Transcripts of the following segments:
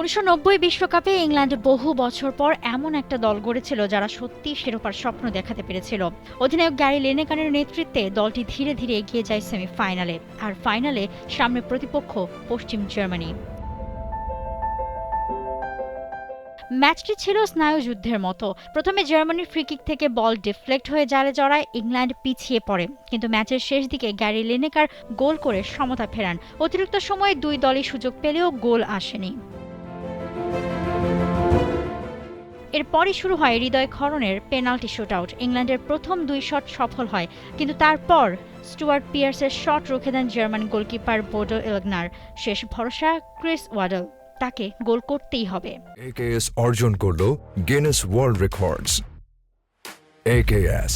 ১৯৯০ বিশ্বকাপে ইংল্যান্ড বহু বছর পর এমন একটা দল গড়েছিল যারা সত্যি শিরোপার স্বপ্ন দেখাতে পেরেছিল। অধিনায়ক গ্যারি লিনেকারের নেতৃত্বে দলটি ধীরে ধীরে এগিয়ে যায় সেমিফাইনালে, আর ফাইনালে সামনে প্রতিপক্ষ পশ্চিম জার্মানি। ম্যাচটি ছিল স্নায়ুযুদ্ধের মতো। প্রথমে জার্মানির ফ্রিকিক থেকে বল ডিফ্লেক্ট হয়ে জালে জড়ায়, ইংল্যান্ড পিছিয়ে পড়ে, কিন্তু ম্যাচের শেষ দিকে গ্যারি লিনেকার গোল করে সমতা ফেরান। অতিরিক্ত সময়ে দুই দলই সুযোগ পেলেও গোল আসেনি। এরপরই শুরু হয় হৃদয় ক্ষরণের পেনাল্টি শুটআউট। ইংল্যান্ডের প্রথম দুই শট সফল হয়, কিন্তু তারপর স্টুয়ার্ট পিয়ার্সের শট রুখে দেন জার্মান গোলকিপার বোডো ইলগনার। শেষ ভরসা ক্রিস ওয়াডল, তাকে গোল করতেই হবে। AKS অর্জন করল গিনেস ওয়ার্ল্ড রেকর্ডস। AKS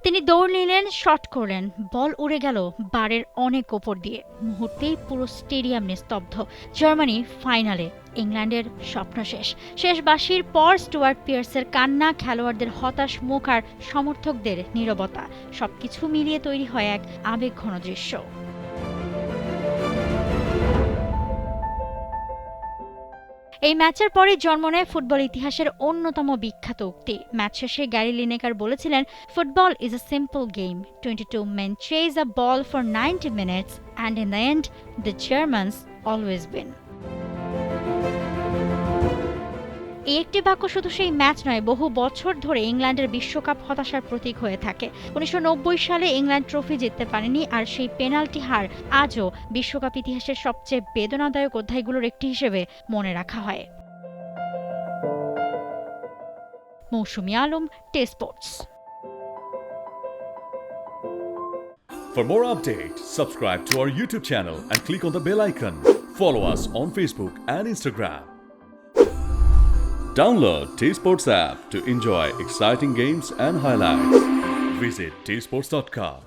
তিনি দৌড় নিলেন, শট করলেন, বল উড়ে গেল বারের অনেক ওপর দিয়ে। মুহূর্তেই পুরো স্টেডিয়াম নিস্তব্ধ। জার্মানি ফাইনালে, ইংল্যান্ডের স্বপ্ন শেষ। শেষ বাঁশির পর স্টুয়ার্ট পিয়ার্সের কান্না, খেলোয়াড়দের হতাশ মুখ আর সমর্থকদের নীরবতা, সবকিছু মিলিয়ে তৈরি হয় এক আবেগঘন দৃশ্য। এই ম্যাচের পরে জন্ম নেয় ফুটবল ইতিহাসের অন্যতম বিখ্যাত উক্তি। ম্যাচ শেষে গ্যারি লিনেকার বলেছিলেন, football is a simple game. 22 men chase a ball for 90 minutes and in the end the Germans always win. এই একটি বাক্য শুধু সেই ম্যাচ নয়, বহু বছর ধরে ইংল্যান্ডের বিশ্বকাপ হতাশার প্রতীক হয়ে থাকে। ১৯৯০ সালে ইংল্যান্ড ট্রফি জিততে পারেনি, আর সেই পেনাল্টি হার আজও বিশ্বকাপ ইতিহাসের সবচেয়ে বেদনাদায়ক অধ্যায়গুলোর একটি হিসেবে মনে রাখা হয়। Mousumi Alam, test sports. For more updates, subscribe to our YouTube channel and click on the bell icon. Follow us on Facebook and Instagram. Download T-Sports app to enjoy exciting games and highlights. Visit tsports.com.